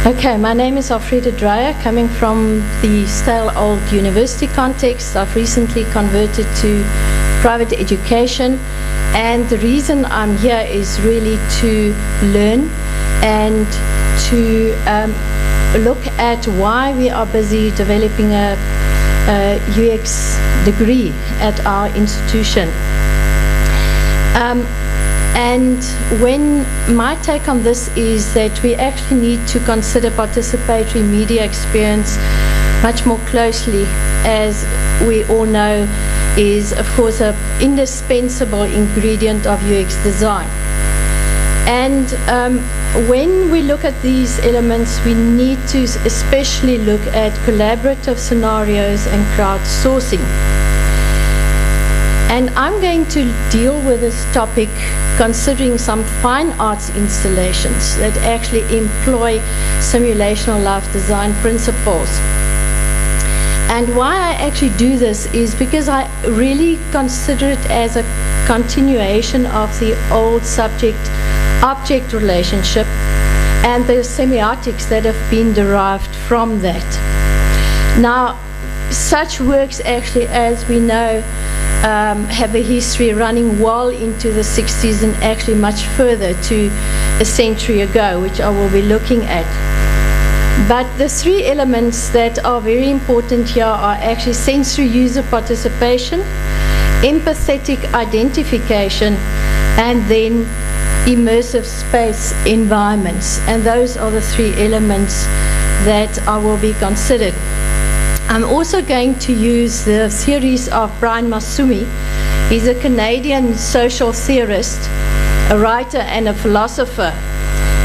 Okay, my name is Elfriede Dreyer, coming from the stale old university context. I've recently converted to private education, and the reason I'm here is really to learn and to look at why we are busy developing a UX degree at our institution. And when my take on this is that we actually need to consider participatory media experience much more closely, as we all know is of course an indispensable ingredient of UX design. And when we look at these elements, we need to especially look at collaborative scenarios and crowdsourcing. And I'm going to deal with this topic considering some fine arts installations that actually employ simulational life design principles. And why I actually do this is because I really consider it as a continuation of the old subject-object relationship and the semiotics that have been derived from that. Now, such works actually, as we know, have a history running well into the 60s and actually much further to a century ago, which I will be looking at. But the three elements that are very important here are actually sensory user participation, empathetic identification, and then immersive space environments. And those are the three elements that I will be considered. I'm also going to use the theories of Brian Masumi. He's a Canadian social theorist, a writer and a philosopher,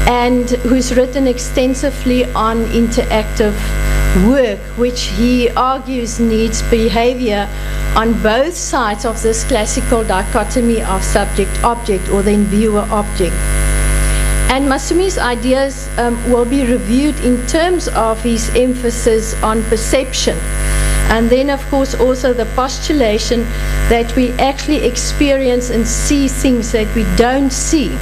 and who's written extensively on interactive work, which he argues needs behavior on both sides of this classical dichotomy of subject-object, or then viewer-object. And Masumi's ideas will be reviewed in terms of his emphasis on perception. And then, of course, also the postulation that we actually experience and see things that we don't see.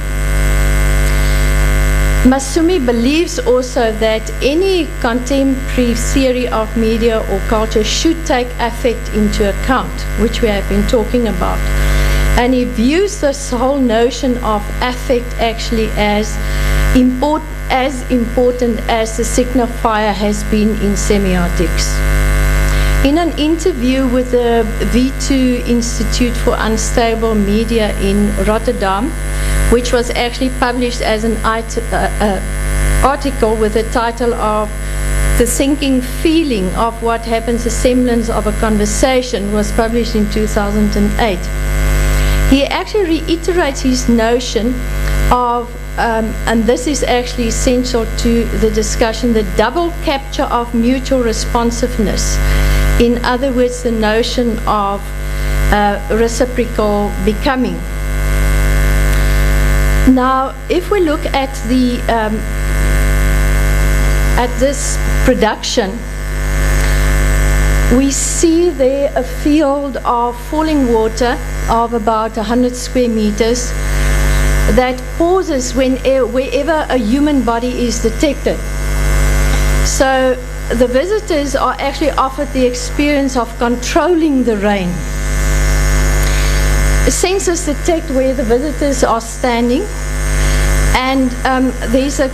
Masumi believes also that any contemporary theory of media or culture should take affect into account, which we have been talking about. And he views this whole notion of affect actually as important as the signifier has been in semiotics. In an interview with the V2 Institute for Unstable Media in Rotterdam, which was actually published as an article with the title of The Thinking Feeling of What Happens, a Semblance of a Conversation, was published in 2008. He actually reiterates his notion of, and this is actually essential to the discussion, the double capture of mutual responsiveness. In other words, the notion of reciprocal becoming. Now, if we look at the at this production, we see there a field of falling water of about 100 square meters that pauses wherever a human body is detected. So the visitors are actually offered the experience of controlling the rain. Sensors detect where the visitors are standing, and there's a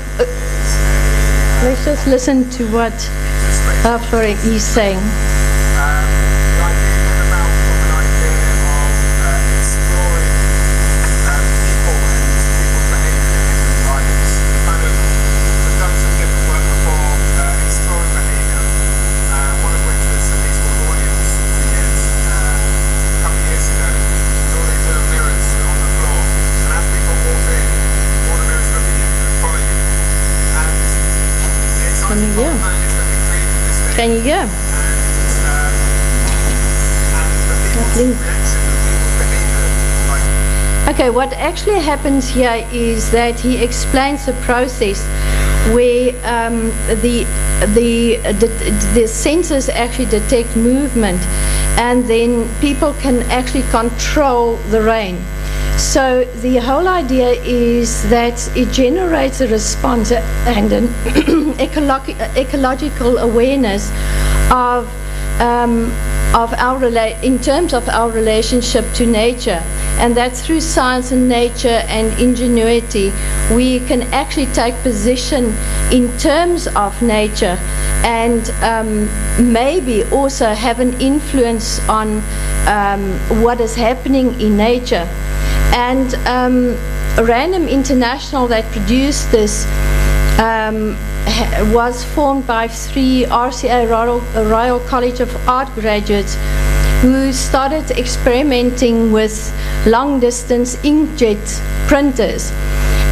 let's just listen to what Elfriede is saying. Can you hear? Okay, what actually happens here is that he explains the process where the sensors actually detect movement, and then people can actually control the rain. So the whole idea is that it generates a response and an ecological awareness of in terms of our relationship to nature, and that through science and nature and ingenuity we can actually take position in terms of nature and maybe also have an influence on what is happening in nature. And Random International, that produced this, was formed by 3 RCA Royal College of Art graduates who started experimenting with long-distance inkjet printers.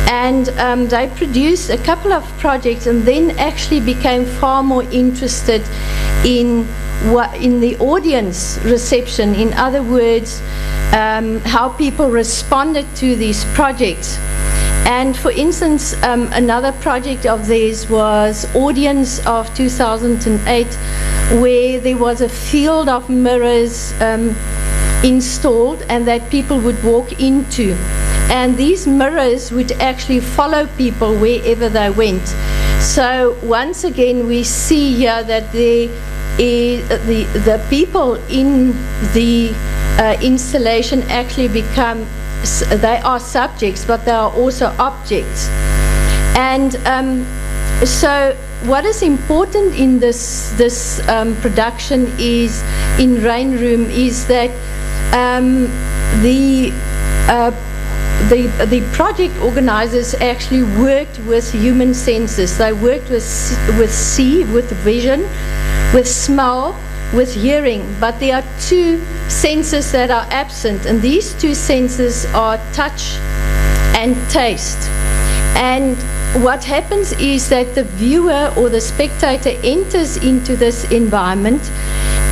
And they produced a couple of projects and then actually became far more interested in the audience reception. In other words, how people responded to these projects. And for instance, another project of theirs was Audience of 2008, where there was a field of mirrors installed and that people would walk into. And these mirrors would actually follow people wherever they went. So once again, we see here that the people in the installation actually become, they are subjects, but they are also objects. And so what is important in this production is, in Rain Room, is that the project organizers actually worked with human senses. They worked with see, with vision, with smell, with hearing, but there are 2 senses that are absent, and these 2 senses are touch and taste. And what happens is that the viewer or the spectator enters into this environment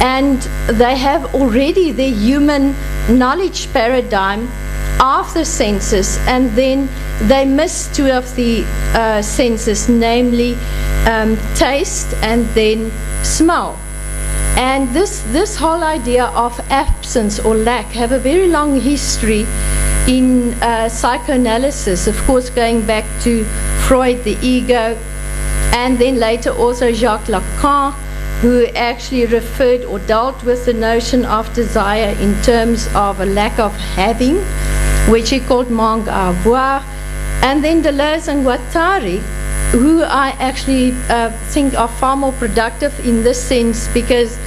and they have already their human knowledge paradigm of the senses, and then they miss 2 of the senses, namely taste and then smell. And this whole idea of absence or lack have a very long history in psychoanalysis, of course going back to Freud, the ego, and then later also Jacques Lacan, who actually referred or dealt with the notion of desire in terms of a lack of having, which he called manque à avoir. And then Deleuze and Guattari, who I actually think are far more productive in this sense, because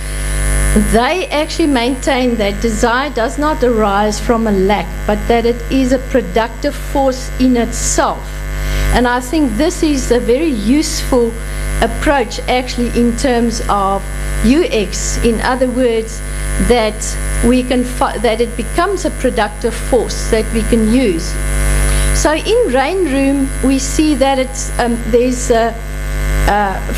they actually maintain that desire does not arise from a lack, but that it is a productive force in itself. And I think this is a very useful approach actually in terms of UX. In other words, that we can that it becomes a productive force that we can use. So in Rain Room, we see that it's there's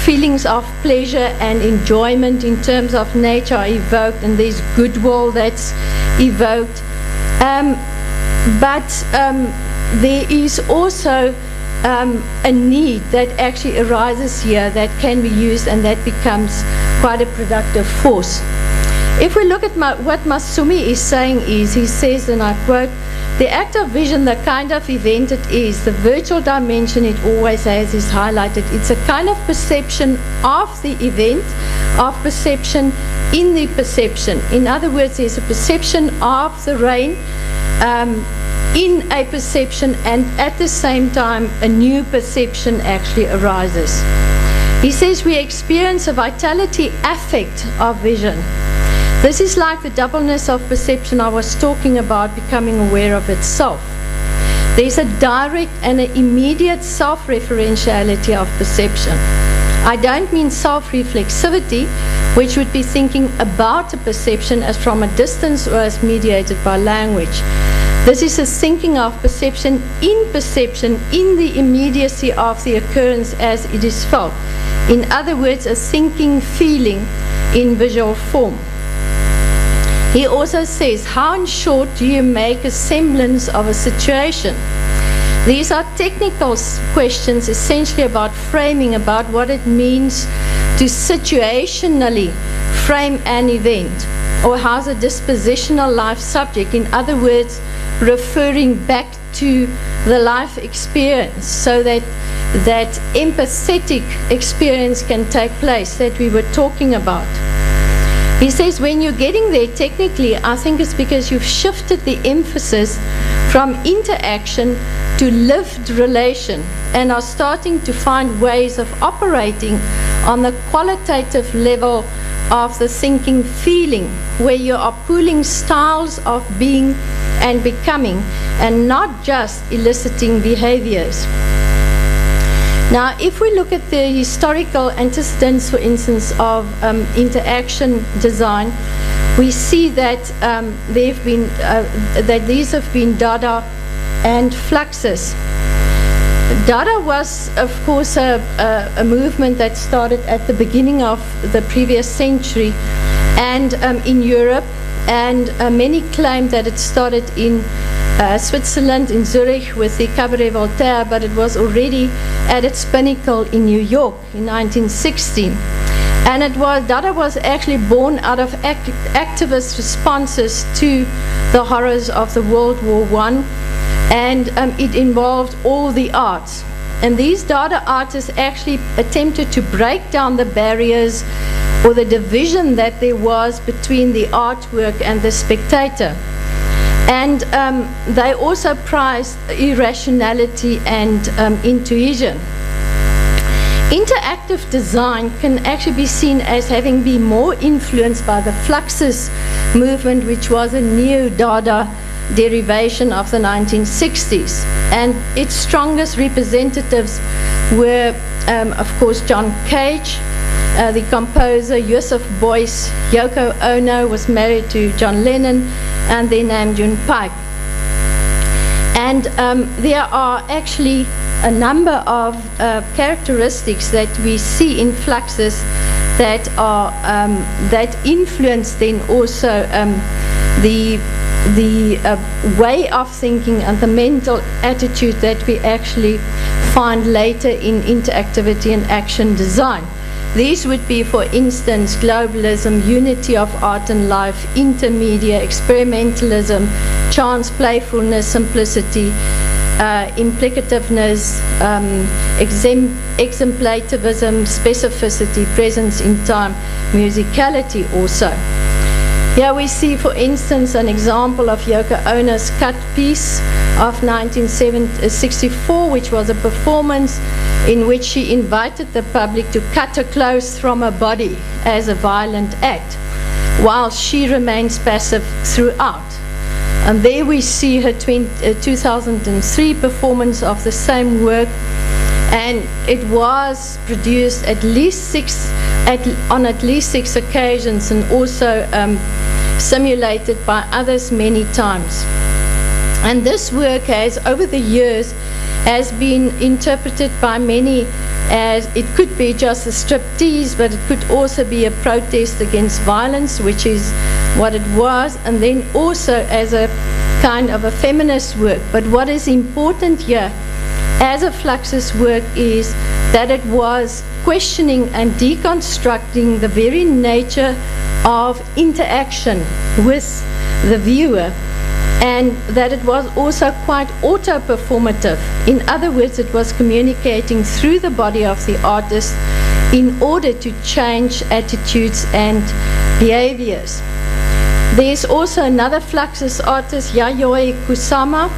feelings of pleasure and enjoyment in terms of nature are evoked, and there's goodwill that's evoked. But there is also a need that actually arises here that can be used, and that becomes quite a productive force. If we look at what Masumi is saying is, he says, and I quote, "The act of vision, the kind of event it is, the virtual dimension it always has is highlighted. It's a kind of perception of the event, of perception in the perception." In other words, there's a perception of the rain in a perception, and at the same time a new perception actually arises. He says we experience a vitality affect of vision. This is like the doubleness of perception I was talking about, becoming aware of itself. There's a direct and an immediate self-referentiality of perception. I don't mean self-reflexivity, which would be thinking about a perception as from a distance or as mediated by language. This is a thinking of perception in the immediacy of the occurrence as it is felt. In other words, a thinking feeling in visual form. He also says, how in short do you make a semblance of a situation? These are technical questions essentially about framing, about what it means to situationally frame an event, or how's a dispositional life subject. In other words, referring back to the life experience, so that empathetic experience can take place that we were talking about. He says, when you're getting there technically, I think it's because you've shifted the emphasis from interaction to lived relation and are starting to find ways of operating on the qualitative level of the thinking feeling, where you are pooling styles of being and becoming and not just eliciting behaviors. Now, if we look at the historical antecedents, for instance, of interaction design, we see that that these have been Dada and Fluxus. Dada was, of course, a movement that started at the beginning of the previous century and in Europe, and many claim that it started in Switzerland, in Zurich, with the Cabaret Voltaire, but it was already at its pinnacle in New York in 1916. And Dada was actually born out of activist responses to the horrors of the World War I, and it involved all the arts. And these Dada artists actually attempted to break down the barriers or the division that there was between the artwork and the spectator. And they also prized irrationality and intuition. Interactive design can actually be seen as having been more influenced by the Fluxus movement, which was a neo-Dada derivation of the 1960s. And its strongest representatives were, of course, John Cage, the composer, Joseph Beuys. Yoko Ono was married to John Lennon, and then Namjoon Paik. And there are actually a number of characteristics that we see in Fluxus that are that influence then also the way of thinking and the mental attitude that we actually find later in interactivity and action design. These would be, for instance, globalism, unity of art and life, intermedia, experimentalism, chance, playfulness, simplicity, implicativeness, exemplativism, specificity, presence in time, musicality also. Here we see, for instance, an example of Yoko Ono's cut piece of 1964, which was a performance in which she invited the public to cut her clothes from her body as a violent act, while she remains passive throughout. And there we see her 2003 performance of the same work, and it was produced on at least six occasions, and also simulated by others many times. And this work has, over the years, has been interpreted by many as it could be just a striptease, but it could also be a protest against violence, which is what it was, and then also as a kind of a feminist work. But what is important here as a Fluxus work is that it was questioning and deconstructing the very nature of interaction with the viewer, and that it was also quite auto-performative. In other words, it was communicating through the body of the artist in order to change attitudes and behaviors. There's also another Fluxus artist, Yayoi Kusama,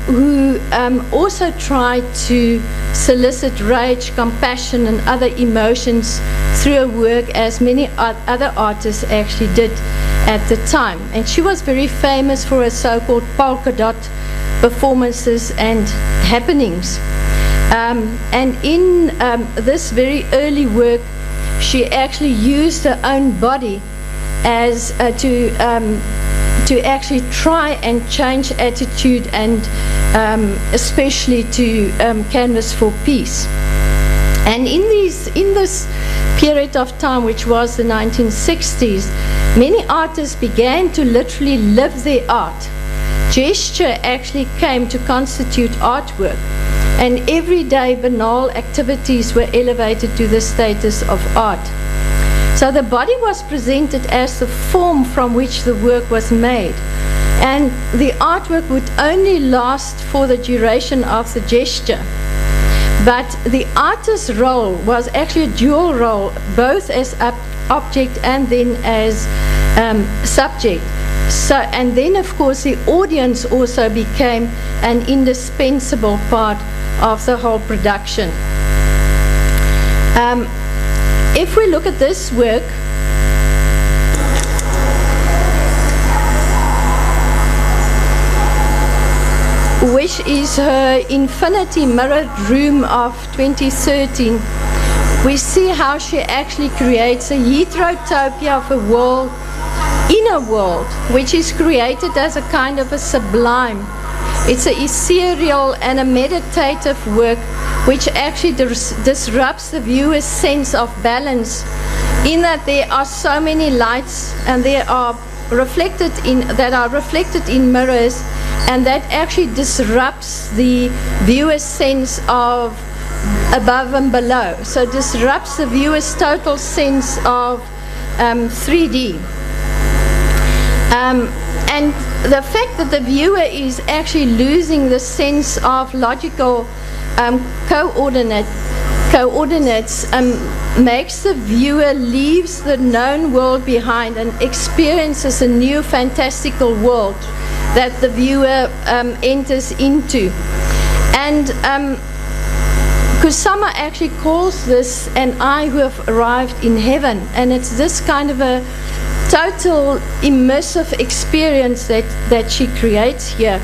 who also tried to solicit rage, compassion, and other emotions through her work, as many other artists actually did at the time. And she was very famous for her so-called polka dot performances and happenings. And in this very early work, she actually used her own body as to actually try and change attitude, and especially to canvas for peace. And in this period of time, which was the 1960s, many artists began to literally live their art. Gesture actually came to constitute artwork, and everyday banal activities were elevated to the status of art. So the body was presented as the form from which the work was made, And the artwork would only last for the duration of the gesture. But the artist's role was actually a dual role, both as object and then as subject. So, and then of course the audience also became an indispensable part of the whole production. If we look at this work, which is her Infinity Mirrored Room of 2013, we see how she actually creates a heterotopia of a world, inner world, which is created as a kind of a sublime. It's an ethereal and a meditative work which actually disrupts the viewer's sense of balance, in that there are so many lights and they are reflected in mirrors, and that actually disrupts the viewer's sense of above and below. So it disrupts the viewer's total sense of 3D. And the fact that the viewer is actually losing the sense of logical coordinates makes the viewer leaves the known world behind and experiences a new fantastical world that the viewer enters into. And Kusama actually calls this an I who have arrived in heaven, and it's this kind of a total immersive experience that she creates here,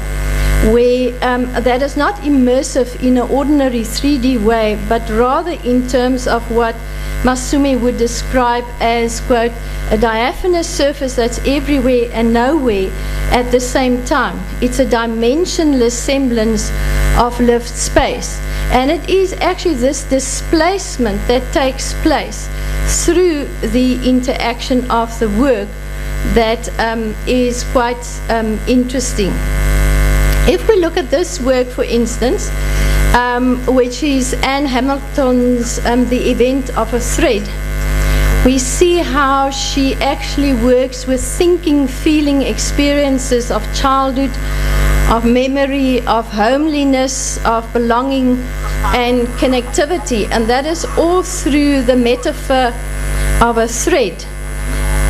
where that is not immersive in an ordinary 3D way, but rather in terms of what Masumi would describe as, quote, a diaphanous surface that's everywhere and nowhere at the same time. It's a dimensionless semblance of lived space. And it is actually this displacement that takes place through the interaction of the work that is quite interesting. If we look at this work, for instance, which is Anne Hamilton's The Event of a Thread, we see how she actually works with thinking, feeling experiences of childhood, of memory, of homeliness, of belonging and connectivity, and that is all through the metaphor of a thread.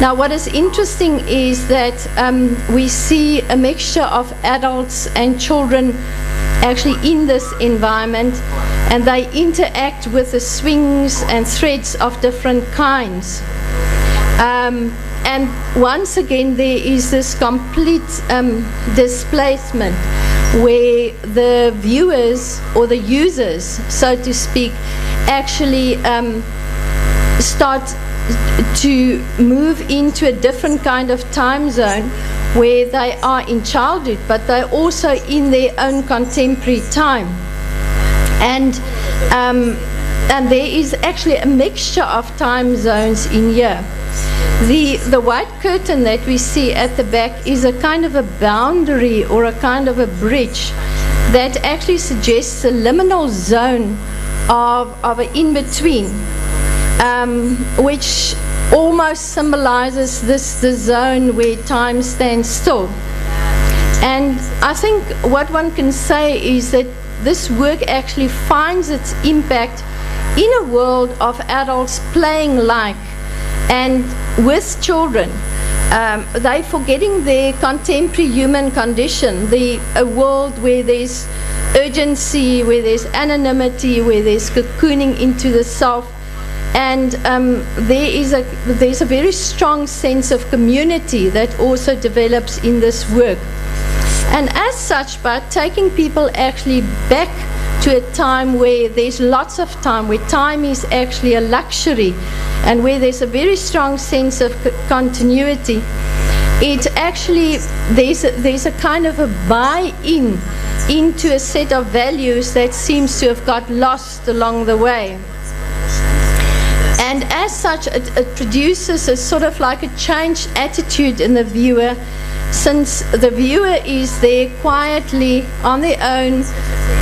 Now, what is interesting is that we see a mixture of adults and children actually in this environment, and they interact with the swings and threads of different kinds. And once again, there is this complete displacement where the viewers or the users, so to speak, actually start to move into a different kind of time zone where they are in childhood, but they're also in their own contemporary time. And there is actually a mixture of time zones in here. The white curtain that we see at the back is a kind of a boundary or a kind of a bridge that actually suggests a liminal zone of an in-between, which almost symbolizes the zone where time stands still. And I think what one can say is that this work actually finds its impact in a world of adults playing like and with children. They're forgetting their contemporary human condition, a world where there's urgency, where there's anonymity, where there's cocooning into the self. And there's a very strong sense of community that also develops in this work. And as such, by taking people actually back to a time where there's lots of time, where time is actually a luxury, and where there's a very strong sense of continuity, it actually, there's a kind of a buy-in into a set of values that seems to have got lost along the way. And as such, it produces a sort of like a changed attitude in the viewer, since the viewer is there quietly on their own,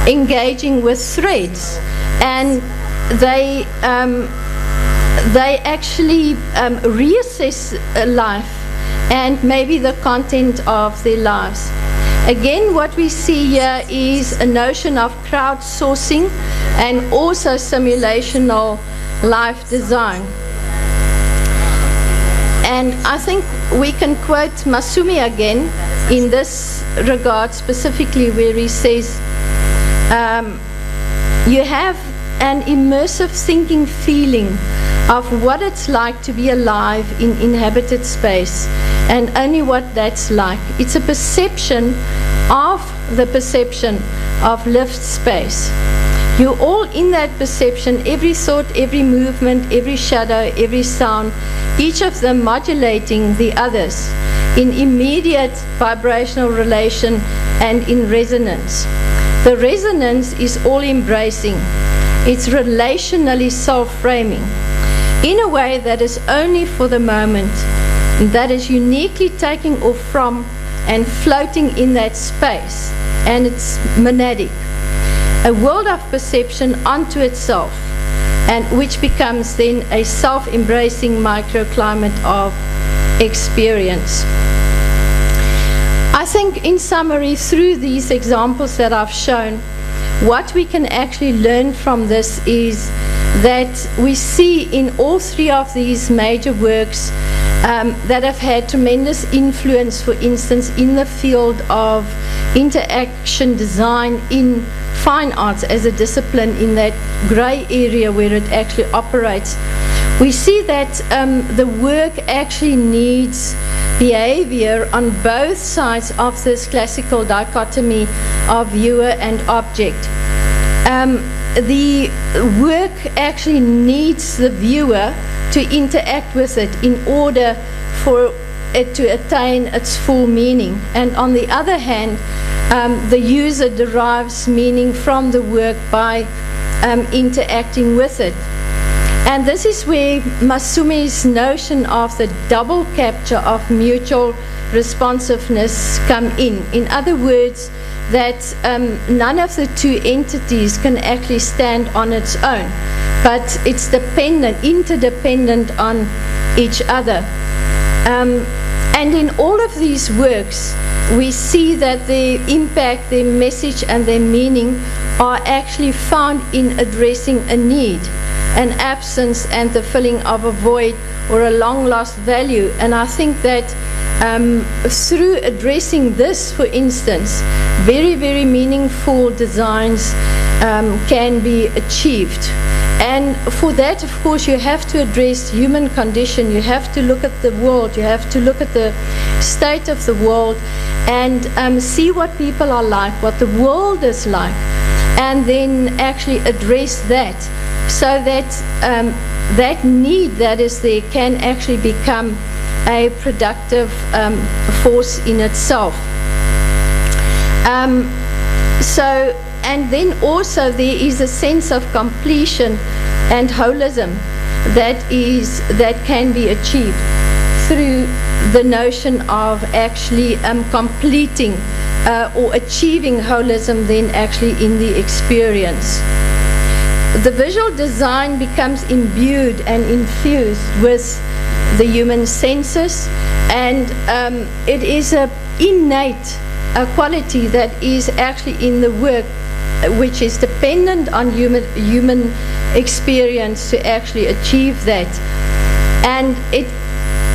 engaging with threads, and they actually reassess life and maybe the content of their lives. Again, what we see here is a notion of crowdsourcing and also simulational life design. And I think we can quote Masumi again in this regard, specifically where he says, you have an immersive thinking feeling of what it's like to be alive in inhabited space, and only what that's like. It's a perception of the perception of lived space. You're all in that perception, every thought, every movement, every shadow, every sound, each of them modulating the others in immediate vibrational relation and in resonance. The resonance is all-embracing. It's relationally self-framing in a way that is only for the moment, that is uniquely taking off from and floating in that space, and it's monadic. A world of perception unto itself, and which becomes then a self-embracing microclimate of experience. I think in summary, through these examples that I've shown, what we can actually learn from this is that we see in all three of these major works that have had tremendous influence, for instance, in the field of interaction design in fine arts as a discipline, in that grey area where it actually operates. We see that the work actually needs behavior on both sides of this classical dichotomy of viewer and object. The work actually needs the viewer to interact with it in order for it to attain its full meaning. And on the other hand, the user derives meaning from the work by interacting with it. And this is where Masumi's notion of the double capture of mutual responsiveness come in. In other words, that none of the two entities can actually stand on its own, but it's dependent, interdependent on each other. And in all of these works, we see that their impact, their message, and their meaning are actually found in addressing a need, an absence, and the filling of a void or a long-lost value. And I think that through addressing this, for instance, very, very meaningful designs can be achieved. And for that, of course, you have to address human condition. You have to look at the world. You have to look at the state of the world and see what people are like, what the world is like, and then actually address that, so that that need that is there can actually become a productive force in itself. And then also there is a sense of completion and holism that can be achieved through the notion of actually completing or achieving holism then actually in the experience. The visual design becomes imbued and infused with the human senses, and it is an innate quality that is actually in the work, which is dependent on human experience to actually achieve that. And it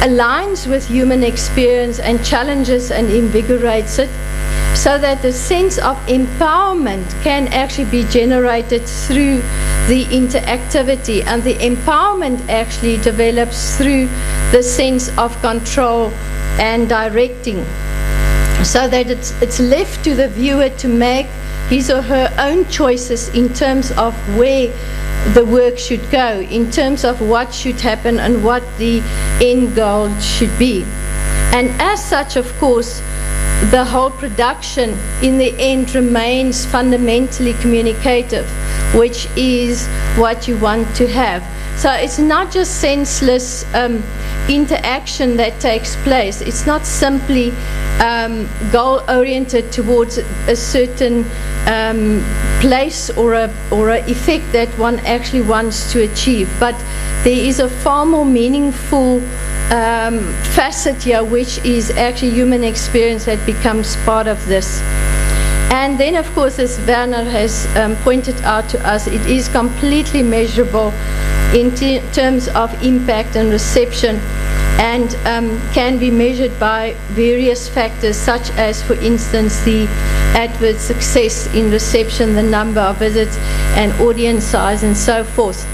aligns with human experience and challenges and invigorates it, so that the sense of empowerment can actually be generated through the interactivity, and the empowerment actually develops through the sense of control and directing, so that it's left to the viewer to make his or her own choices in terms of where the work should go, in terms of what should happen and what the end goal should be. And as such, of course, the whole production in the end remains fundamentally communicative, which is what you want to have. So it's not just senseless interaction that takes place. It's not simply goal-oriented towards a certain place or a effect that one actually wants to achieve, but there is a far more meaningful facet here, which is actually human experience that becomes part of this. And then, of course, as Werner has pointed out to us, it is completely measurable in terms of impact and reception, and can be measured by various factors, such as, for instance, the adverse success in reception, the number of visits, and audience size, and so forth.